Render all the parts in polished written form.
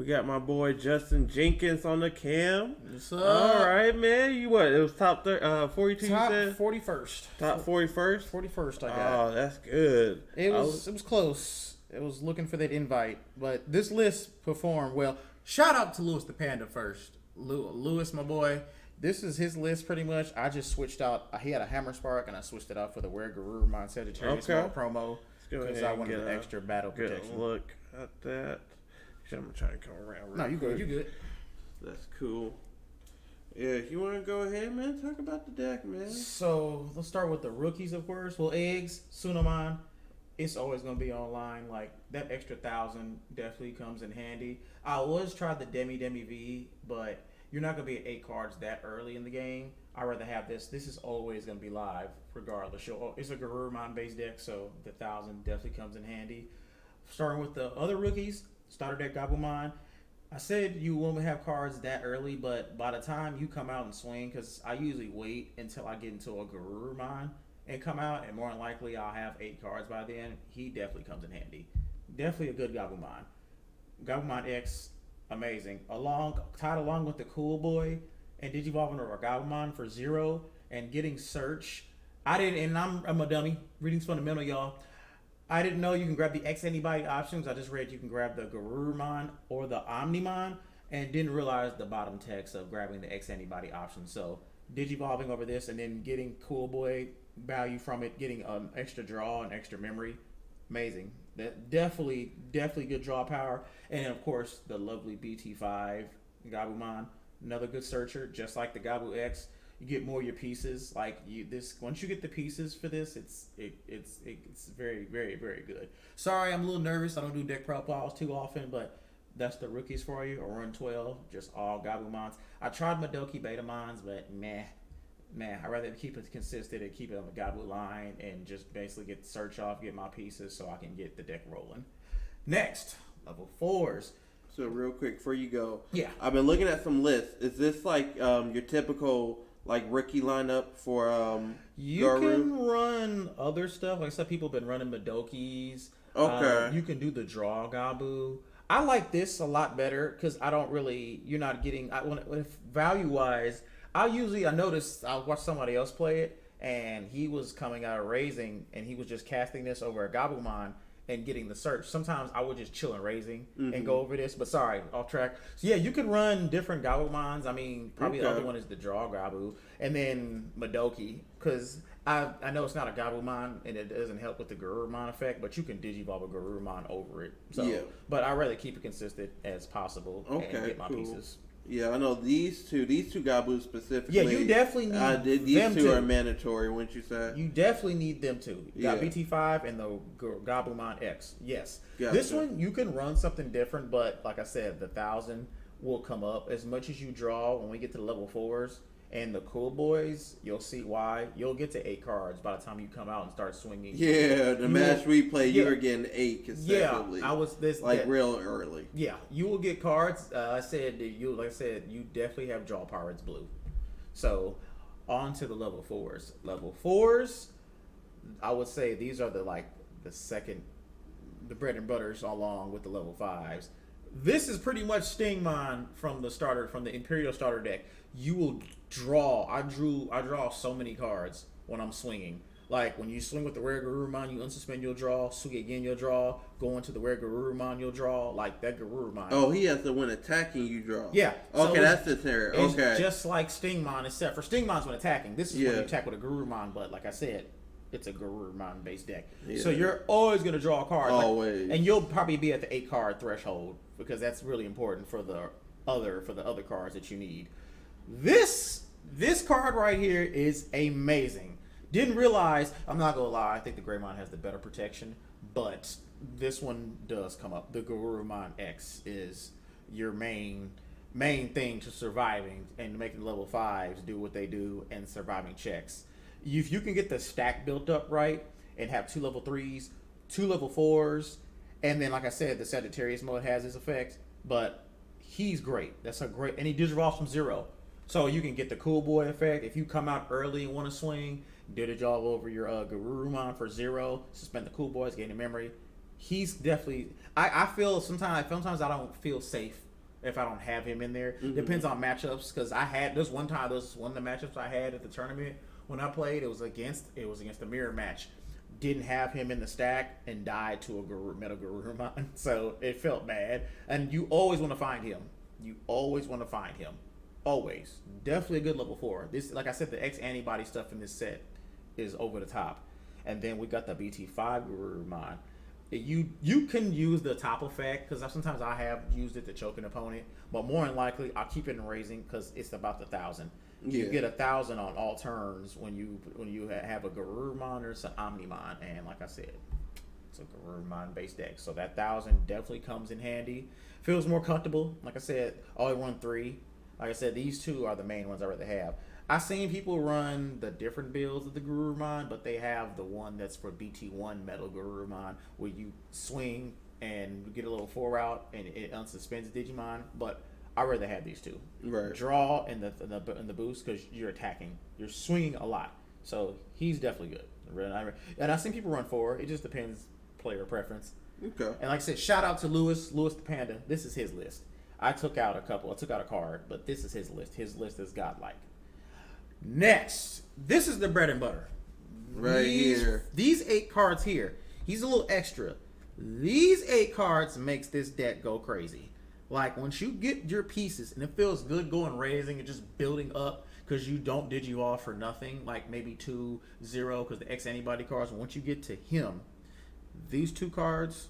We got my boy Justin Jenkins on the cam. What's up? All right, man. You what? It was top 42. Top you said 41st. top 41st. 41st. I got. Oh, that's good. It was close. It was looking for that invite, but this list performed well. Shout out to Lewis the Panda first. Lewis, my boy. This is his list pretty much. I just switched out. He had a Hammer Spark, and I switched it out for the Wear Garurumon Sagittarius promo Because I wanted the extra battle protection. Look at that. I'm trying to come around. No, you good. You good. That's cool. Yeah, if you want to go ahead, man, talk about the deck, man. So let's start with the rookies, of course. Well, eggs, Sunomon. It's always going to be online. Like, that extra 1,000 definitely comes in handy. I always tried the Demi V, but you're not going to be at 8 cards that early in the game. I'd rather have this. This is always going to be live, regardless. It's a Garurumon-based deck, so the 1,000 definitely comes in handy. Starting with the other rookies, starter deck Gabumon. I said you won't have cards that early, but by the time you come out and swing, because I usually wait until I get into a Garurumon and come out, and more than likely I'll have 8 cards by then. He definitely comes in handy. Definitely a good Gabumon. Gabumon X, amazing. Tied along with the Cool Boy and Digivolving into a Gabumon for 0 and getting Search. And I'm a dummy. Reading's fundamental, y'all. I didn't know you can grab the X Antibody options. I just read you can grab the Garurumon or the Omnimon, and didn't realize the bottom text of grabbing the X Antibody option. So Digivolving over this and then getting Cool Boy value from it, getting an extra draw and extra memory, amazing. That definitely good draw power. And of course the lovely BT5 Gabumon, another good searcher, just like the Gabu X. You get more of your pieces. Once you get the pieces for this, it's very, very, very good. Sorry, I'm a little nervous. I don't do deck profiles too often, but that's the rookies for you. Or run 12, just all Gabumons. I tried Madoki Betamons, but meh. I'd rather keep it consistent and keep it on the Gabu line and just basically get the search off, get my pieces so I can get the deck rolling. Next, level 4s. So real quick, before you go, yeah, I've been looking at some lists. Is this like your typical rookie lineup for you Garu? Can run other stuff. Like some people have been running Madokis. Okay. You can do the draw Gabu. I like this a lot better because you're not getting, value wise, I noticed, I watched somebody else play it and he was coming out of raising and he was just casting this over a Gabumon and getting the search. Sometimes I would just chill and raising and go over this, but sorry, off track. So yeah, you can run different Gabumons. I mean, probably the other one is the draw Gabu, and then Madoki, because I know it's not a Gabumon and it doesn't help with the Garurumon effect, but you can Digivolve a Garurumon over it. So, yeah. But I'd rather keep it consistent as possible and get my pieces. Yeah, I know these two Gabus specifically. Yeah, you definitely need these two are mandatory, wouldn't you say? You definitely need them too. You got Yeah. BT5 and the Gabumon X. Yes. Gotcha. This one, you can run something different, but like I said, the 1,000 will come up. As much as you draw when we get to the level 4s and the Cool Boys, you'll see why. You'll get to 8 cards by the time you come out and start swinging. Yeah, the match we played, you were getting 8 consecutively. Yeah, I was real early. Yeah, you will get cards. I said you definitely have draw power. It's blue. So on to the level 4s. Level 4s, I would say these are the bread and butters along with the level 5s. This is pretty much Stingmon from the Imperial starter deck. You will draw. I draw so many cards when I'm swinging. Like when you swing with the Rare Garurumon, you unsuspend, you'll draw. Swing again, you'll draw. Go into the Rare Garurumon, you'll draw. Like that Garurumon. Oh, he has to when attacking, you draw. Yeah. Okay, so that's the theory. Okay. It's just like Stingmon, except for Stingmon's when attacking. This is when you attack with a Garurumon, but like I said, it's a Garurumon based deck. Yeah. So you're always going to draw a card. Always. And you'll probably be at the 8 card threshold because that's really important for the other cards that you need. This card right here is amazing. Didn't realize, I'm not gonna lie, I think the Greymon has the better protection, but this one does come up. The Garurumon X is your main thing to surviving and making level 5s do what they do and surviving checks. If you can get the stack built up right and have 2 level 3s, 2 level 4s, and then like I said, the Sagittarius mode has this effect, but he's great. That's a great, and he Digivolves from 0. So you can get the Cool Boy effect. If you come out early and want to swing, Digivolve over your Garurumon for 0. Suspend the Cool Boys, gain the memory. He's definitely. I feel sometimes I don't feel safe if I don't have him in there. Depends on matchups, because there's one of the matchups I had at the tournament when I played. It was against a mirror match. Didn't have him in the stack and died to a Metal Garurumon, so it felt bad. And you always want to find him. Always. Definitely a good level 4. This, like I said, the X antibody stuff in this set is over the top. And then we got the BT5 Garurumon. You can use the top effect, because sometimes I have used it to choke an opponent, but more than likely I'll keep it in raising because it's about the 1,000. You get 1,000 on all turns when you have a Garurumon or an Omnimon, and like I said, it's a Garurumon based deck, so that 1,000 definitely comes in handy. Feels more comfortable. Like I said, I only run 3. Like I said, these 2 are the main ones I rather have. I've seen people run the different builds of the Garurumon, but they have the one that's for BT1 Metal Garurumon, where you swing and get a little 4 out and it unsuspends Digimon. But I rather have these 2. Right. Draw and the boost, because you're attacking, you're swinging a lot. So he's definitely good. And I've seen people run 4. It just depends player preference. Okay. And like I said, shout out to Lewis the Panda. This is his list. I took out a couple. I took out a card, but this is his list. His list is godlike. Next, this is the bread and butter. Here. These 8 cards here. He's a little extra. These 8 cards makes this deck go crazy. Like, once you get your pieces, and it feels good going raising and just building up, because you don't Digivolve for nothing, like maybe 2-0 because the X antibody cards. Once you get to him, these 2 cards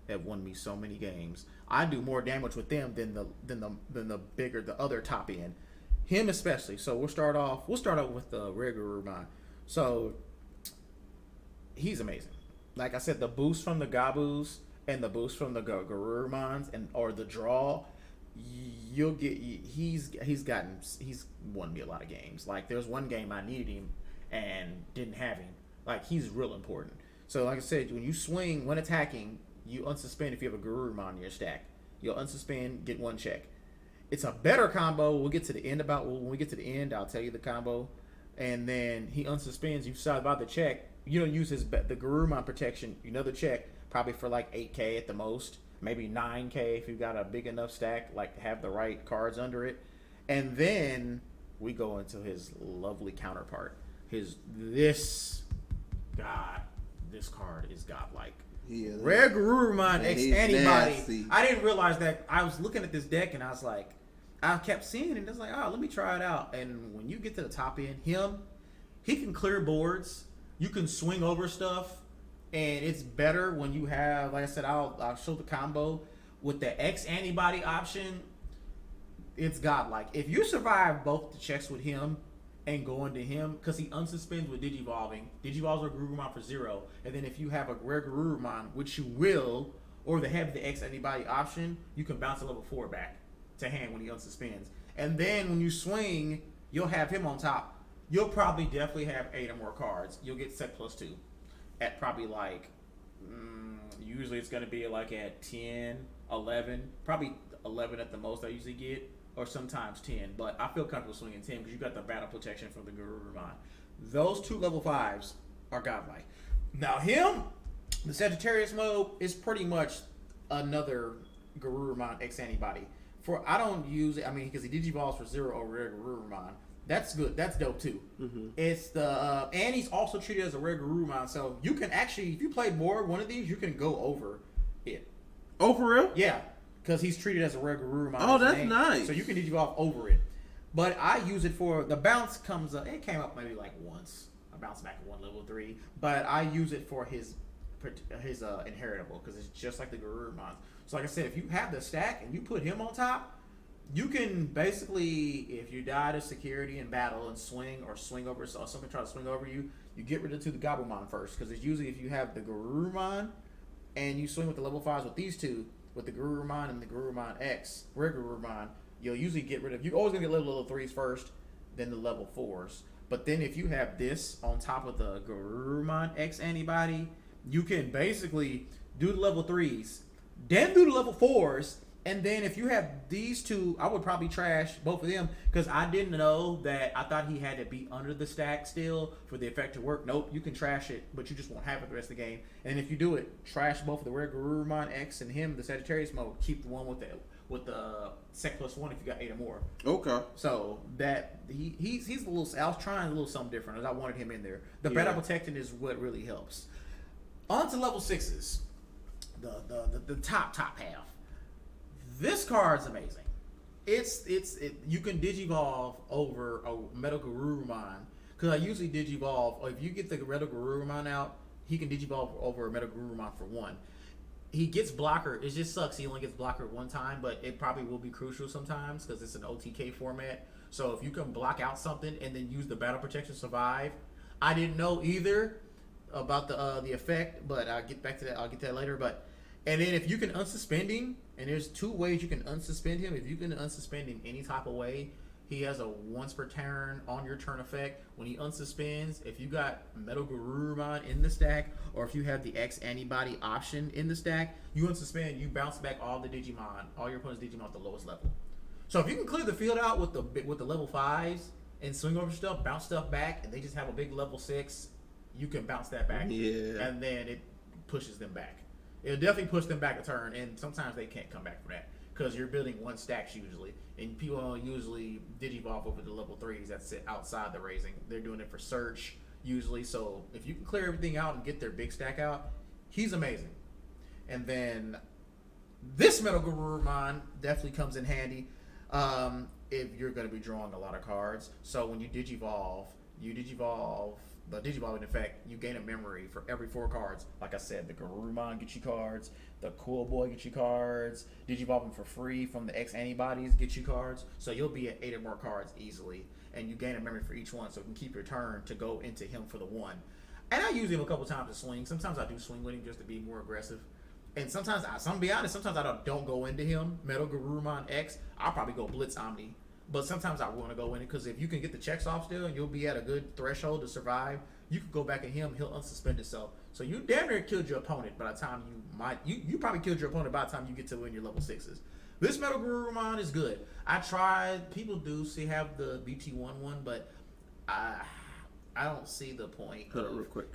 have won me so many games. I do more damage with them than the bigger, the other top end. Him especially. So we'll start off with the Rare Garurumon. So he's amazing. Like I said, the boost from the Gabus and the boost from the Garurumons or the draw, you'll get. He's won me a lot of games. Like, there's one game I needed him and didn't have him. Like, he's real important. So like I said, when you swing, when attacking, you unsuspend if you have a Garurumon in your stack. You'll unsuspend, get 1 check. It's a better combo. When we get to the end, I'll tell you the combo. And then he unsuspends. You decide about the check. You don't use the Garurumon protection. Another check, probably for like 8K at the most, maybe 9K if you've got a big enough stack, like have the right cards under it. And then we go into his lovely counterpart. This card is godlike. Rare Garurumon X Antibody. I didn't realize that. I was looking at this deck and I was like, I kept seeing it and it's like, oh, let me try it out. And when you get to the top end, he can clear boards. You can swing over stuff, and it's better when you have, like I said, I'll show the combo with the X antibody option. It's godlike. If you survive both the checks with him and going to him, because he unsuspends with Digivolves a Garurumon for 0, and then if you have a Rare Garurumon, which you will, or they have the X antibody option, you can bounce a level 4 back to hand when he unsuspends. And then when you swing, you'll have him on top. You'll probably definitely have 8 or more cards. You'll get set +2 at probably like, usually it's going to be like at 10, 11, probably 11 at the most I usually get, or sometimes 10. But I feel comfortable swinging 10 because you got the battle protection from the Garurumon. Those 2 level 5s are godlike. Now the Sagittarius mode is pretty much another Garurumon X antibody. I don't use it, because he Digivolves for 0 over Rare Garurumon. That's good. That's dope too. Mm-hmm. It's the and he's also treated as a Rare Garurumon, so you can actually, if you play more one of these, you can go over it. Oh, for real? Yeah, because he's treated as a Rare Garurumon. Oh, that's nice. So you can Digivolve over it. But I use it for the bounce comes up. It came up maybe like once. I bounced back at 1 level 3, but I use it for his inheritable because it's just like the Garurumon. So like I said, if you have the stack and you put him on top, you can basically, if you die to security in battle and swing over, so someone try to swing over you, you get rid of the Gabumon first, because it's usually if you have the Garurumon and you swing with the level 5s with these 2, with the Garurumon and the Garurumon X, Rare Garurumon, you'll usually get rid of, you're always going to get level 3s first, then the level 4s. But then if you have this on top of the Garurumon X antibody, you can basically do the level 3s, then do the level 4s, and then if you have these 2, I would probably trash both of them, because I didn't know that. I thought he had to be under the stack still for the effect to work. Nope, you can trash it, but you just won't have it the rest of the game. And if you do it, trash both of the Rare Garurumon X and him, the Sagittarius mode. Keep the one with the sec +1 if you got 8 or more. Okay. So that he's a little. I was trying a little something different, as I wanted him in there. The battle protection is what really helps. On to level 6s, the top half. This card's amazing. You can digivolve over a Metal Garurumon, because I usually digivolve. If you get the Metal Garurumon out, he can digivolve over a Metal Garurumon for 1. He gets blocker. It just sucks. He only gets blocker 1 time, but it probably will be crucial sometimes because it's an OTK format. So if you can block out something and then use the battle protection survive, I didn't know either about the effect, but I'll get back to that. I'll get to that later. And then if you can unsuspend him, and there's 2 ways you can unsuspend him. If you can unsuspend him any type of way, he has a once per turn on your turn effect. When he unsuspends, if you got Metal Garurumon in the stack, or if you have the X antibody option in the stack, you unsuspend, you bounce back all the Digimon, all your opponent's Digimon at the lowest level. So if you can clear the field out with the level 5s and swing over stuff, bounce stuff back, and they just have a big level 6, you can bounce that back. Yeah. And then it pushes them back. It'll definitely push them back a turn, and sometimes they can't come back from that because you're building 1 stacks usually, and people don't usually digivolve over the level 3s that sit outside the raising. They're doing it for search usually. So if you can clear everything out and get their big stack out, he's amazing. And then this Metal Garurumon definitely comes in handy if you're going to be drawing a lot of cards. So when you digivolve the digivolving effect, you gain a memory for every 4 cards. Like I said, the Garurumon gets you cards, the Cool Boy gets you cards, digivolving for free from the X antibodies gets you cards. So you'll be at 8 or more cards easily, and you gain a memory for each one, so you can keep your turn to go into him for the 1. And I use him a couple times to swing. Sometimes I do swing with him just to be more aggressive. And sometimes, I'm be honest, sometimes I don't go into him. Metal Garurumon X, I'll probably go Blitz Omni. But sometimes I want to go in it because if you can get the checks off still and you'll be at a good threshold to survive, you can go back at him. He'll unsuspend himself. So you damn near killed your opponent by the time you probably killed your opponent by the time you get to win your level 6s. This Metal Garurumon is good. I tried. People do have the BT1 one, but I don't see the point. Cut it real quick.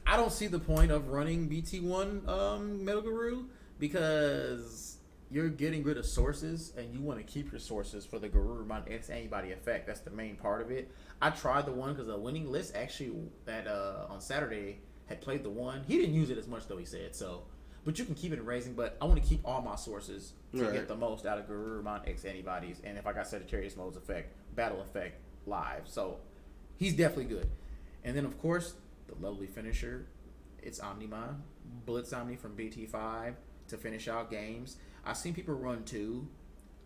I don't see the point of running BT1 Metal Garu because you're getting rid of sources, and you want to keep your sources for the Garurumon X antibody effect. That's the main part of it. I tried the one because the winning list actually that on Saturday had played the one. He didn't use it as much though, he said. So, but you can keep it in raising. But I want to keep all my sources to get the most out of Garurumon X antibodies. And if I got Sagittarius Mode's effect, battle effect live, so he's definitely good. And then of course the lovely finisher, it's Omnimon, Blitz Omni from BT5 to finish out games. I've seen people run 2.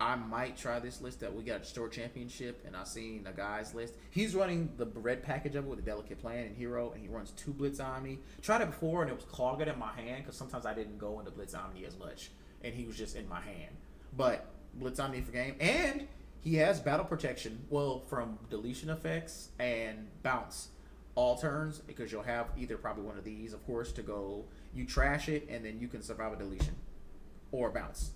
I might try this list that we got Store Championship, and I've seen a guy's list. He's running the red package of it with a Delicate Plan and Hero, and he runs 2 Blitz Omni. Tried it before, and it was clogged in my hand because sometimes I didn't go into Blitz Omni as much, and he was just in my hand. But Blitz Omni for game, and he has battle protection, from deletion effects and bounce all turns, because you'll have either probably one of these, of course, to go. You trash it, and then you can survive a deletion or bounce,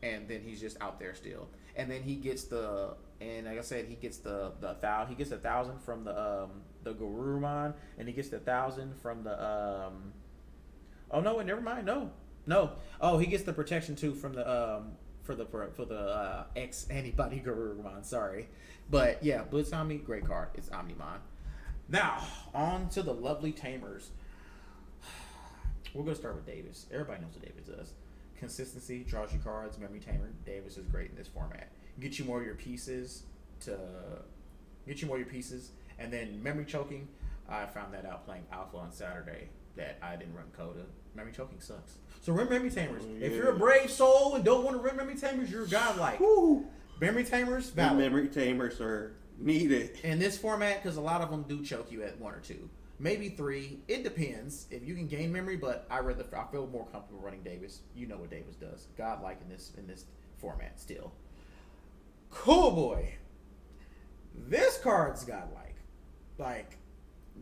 and then he's just out there still. And then he gets like I said, he gets the 1,000. He gets 1,000 from the Garurumon, and he gets the 1,000 from the Oh no, never mind. No. Oh, he gets the protection too from the for the X antibody Garurumon. Sorry, but yeah, Blitz Omni, great card. It's Omnimon. Now on to the lovely tamers. We're gonna start with Davis. Everybody knows what Davis does. Consistency, draws you cards, memory tamer. Davis is great in this format. Get you more of your pieces and then memory choking. I found that out playing Alpha on Saturday that I didn't run Coda. Memory choking sucks. So run memory tamers. If you're a brave soul and don't want to run memory tamers, you're godlike. Woo. Memory tamers, valid. Memory tamers are needed in this format because a lot of them do choke you at 1 or 2. Maybe 3. It depends if you can gain memory, but I feel more comfortable running Davis. You know what Davis does. Godlike in this format still. Cool Boy. This card's godlike. Like,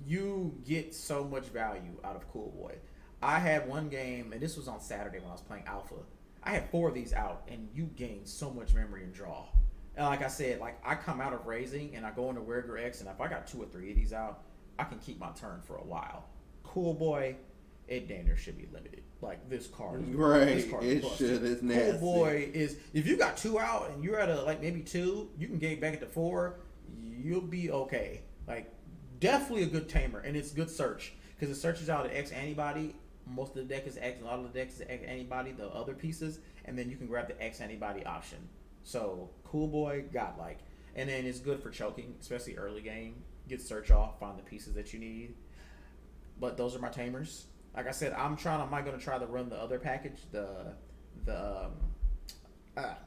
you get so much value out of Cool Boy. I had one game, and this was on Saturday when I was playing Alpha. I had 4 of these out, and you gain so much memory and draw. And like I said, I come out of raising, and I go into Werger X, and if I got 2 or 3 of these out, I can keep my turn for a while. Cool Boy, it damn near should be limited. Like this card, Right. this card is It busted. should. It's Cool nasty. Boy is if you got 2 out and you're at a like maybe 2, you can get back at the 4. You'll be okay. Like definitely a good tamer, and it's good search because it searches out an X antibody. Most of the deck is X, a lot of the decks is X antibody, the other pieces, and then you can grab the X antibody option. So Cool Boy, godlike, and then it's good for choking, especially early game. Get search off, find the pieces that you need. But those are my tamers. Like I said, I might gonna try to run the other package, the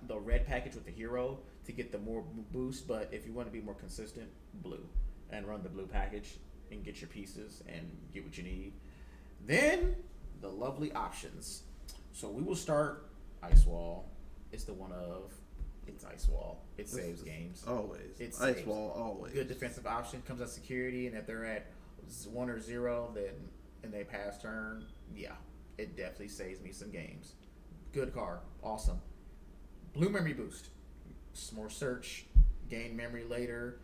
red package with the hero to get the more boost. But if you want to be more consistent, blue, and run the blue package and get your pieces and get what you need. Then the lovely options. So we will start Ice Wall. It's the one of it's Ice Wall. It saves games. Always. It Ice saves. Wall, always. Good defensive option comes at security, and if they're at 1 or 0, then and they pass turn, yeah, it definitely saves me some games. Good card, awesome. Blue memory boost, more search, gain memory later.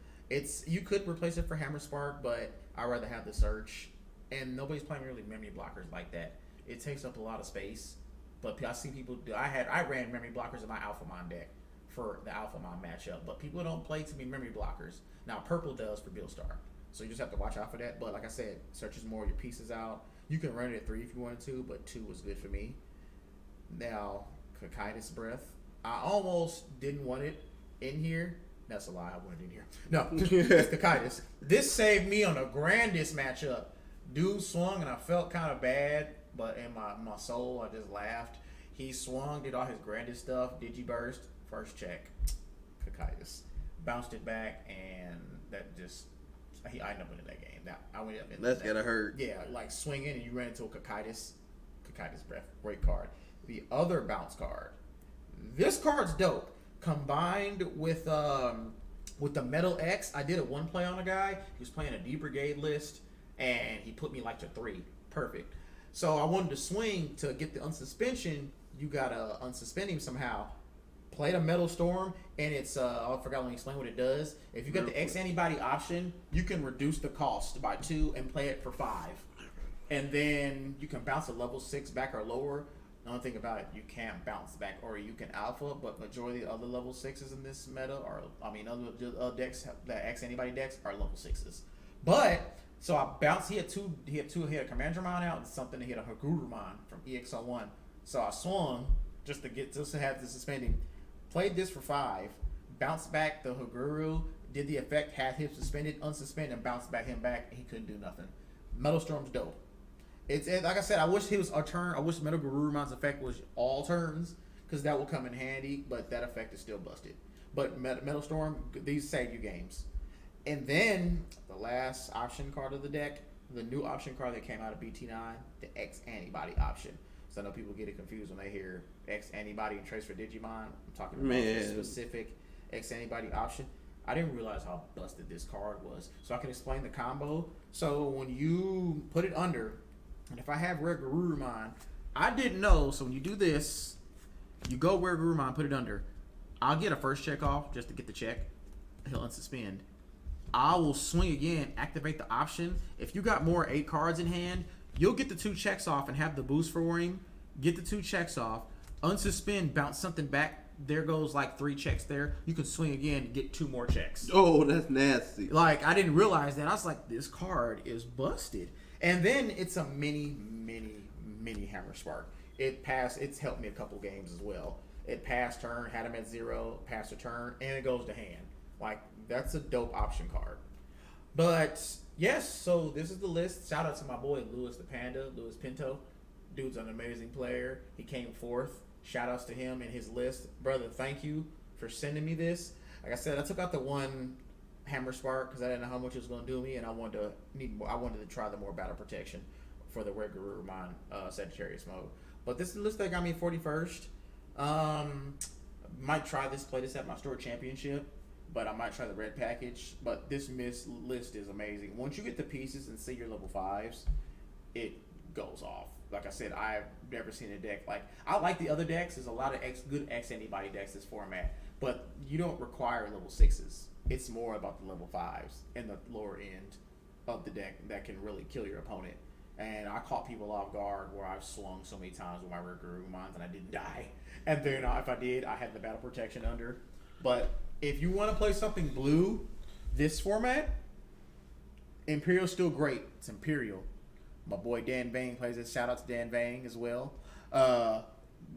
You could replace it for Hammer Spark, but I'd rather have the search. And nobody's playing really memory blockers like that. It takes up a lot of space. But I see people do. I ran memory blockers in my Alphamon deck for the Alphamon matchup. But people don't play to be memory blockers. Now purple does for Billstar. So you just have to watch out for that. But like I said, searches more of your pieces out. You can run it at 3 if you wanted to, but 2 was good for me. Now, Cocytus Breath. I almost didn't want it in here. That's a lie. I wanted it in here. No, it's Cocytus. This saved me on the grandest matchup. Dude swung and I felt kind of bad, but in my soul I just laughed. He swung, did all his grandest stuff, Digiburst, first check, Cocytus. Bounced it back, and that just, I ended up winning that game. Now, I went up in That's gonna hurt. Yeah, like swinging and you ran into a Cocytus Breath, great card. The other bounce card, this card's dope. Combined with the Metal X, I did a 1 play on a guy. He was playing a D Brigade list, and he put me like to 3. Perfect. So I wanted to swing to get the unsuspension. You gotta unsuspend him somehow. Played a Metal Storm, and it's I forgot to explain what it does. If you got the X antibody option, you can reduce the cost by 2 and play it for 5. And then you can bounce a level 6 back or lower. The only thing about it, you can't bounce back, or you can alpha, but majority of other level 6s in this meta other decks, the X antibody decks are level 6s. But so I bounced. He had a Commandramon out and something. He had a Garurumon from EX01. So I swung just to have the suspending. Played this for 5. Bounced back the Haguru. Did the effect. Had him suspended, unsuspended, and bounced back him back. And he couldn't do nothing. Metal Storm's dope. It's like I said. I wish he was a turn. I wish Metal Garurumon's effect was all turns because that will come in handy. But that effect is still busted. But Metal Storm, these save you games. And then the last option card of the deck, the new option card that came out of BT9, the X antibody option. So I know people get it confused when they hear X antibody and trace for Digimon. I'm talking about the specific X antibody option. I didn't realize how busted this card was. So I can explain the combo. So when you put it under, and if I have Rare Garurumon, I didn't know. So when you do this, you go Rare Garurumon, put it under. I'll get a first check off just to get the check. He'll unsuspend. I will swing again, activate the option. If you got more 8 cards in hand, you'll get the 2 checks off and have the boost for him. Get the 2 checks off, unsuspend, bounce something back. There goes like 3 checks there. You can swing again, get 2 more checks. Oh, that's nasty. Like, I didn't realize that. I was like, this card is busted. And then it's a mini Hammer Spark. It's helped me a couple games as well. It passed turn, had him at 0, passed a turn, and it goes to hand. Like, that's a dope option card. But, yes, so this is the list. Shout out to my boy, Louis the Panda, Louis Pinto. Dude's an amazing player. He came 4th. Shout outs to him and his list. Brother, thank you for sending me this. Like I said, I took out the 1 Hammer Spark because I didn't know how much it was going to do me, and I wanted to try the more battle protection for the regular Garurumon Sagittarius mode. But this is the list that got me 41st. Might play this at my store championship, but I might try the red package. But this list is amazing. Once you get the pieces and see your level 5s, it goes off. Like I said, I've never seen a deck like. I like the other decks. There's a lot of good X antibody decks this format, but you don't require level 6s. It's more about the level 5s and the lower end of the deck that can really kill your opponent. And I caught people off guard where I've swung so many times with my Garurumons and I didn't die. And then if I did, I had the battle protection under. But if you want to play something blue, this format, Imperial's still great. It's Imperial. My boy Dan Vang plays it. Shout out to Dan Vang as well.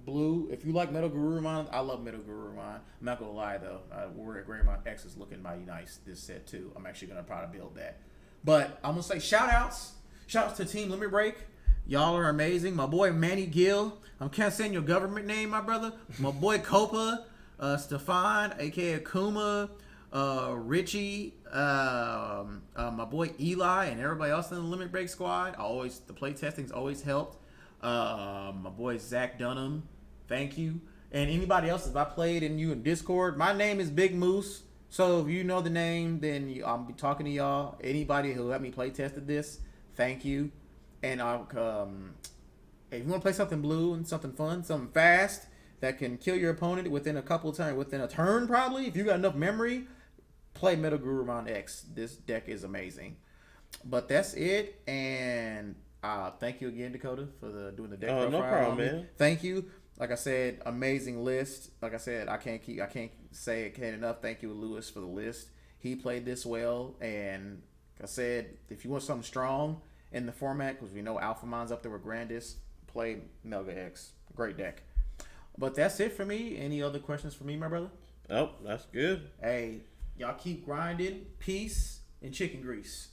Blue, if you like Metal Garurumon, I love Metal Garurumon. I'm not going to lie, though. Garurumon X is looking mighty nice this set, too. I'm actually going to probably build that. But I'm going to say shout outs. Shout outs to Team Limit Break. Y'all are amazing. My boy Manny Gill. I can't say your government name, my brother. My boy Copa. Stefan, a.k.a. Akuma. Richie. My boy Eli and everybody else in the Limit Break squad. The play testing's always helped. My boy Zach Dunham. Thank you. And anybody else, if I played in you in Discord, my name is Big Moose. So if you know the name, then I'll be talking to y'all. Anybody who let me play tested this, thank you. And if you want to play something blue and something fun, something fast that can kill your opponent within a couple of turns, within a turn probably, if you got enough memory, play Metal Garurumon X. This deck is amazing. But that's it. And thank you again, Dakota, for doing the deck profile. No problem, man. Thank you. Like I said, amazing list. Like I said, I can't say it enough. Thank you, Lewis, for the list. He played this well, and like I said, if you want something strong in the format, because we know Alphamon's up there with Grandis, play Melga X. Great deck. But that's it for me. Any other questions for me, my brother? Oh, that's good. Hey, y'all keep grinding. Peace and chicken grease.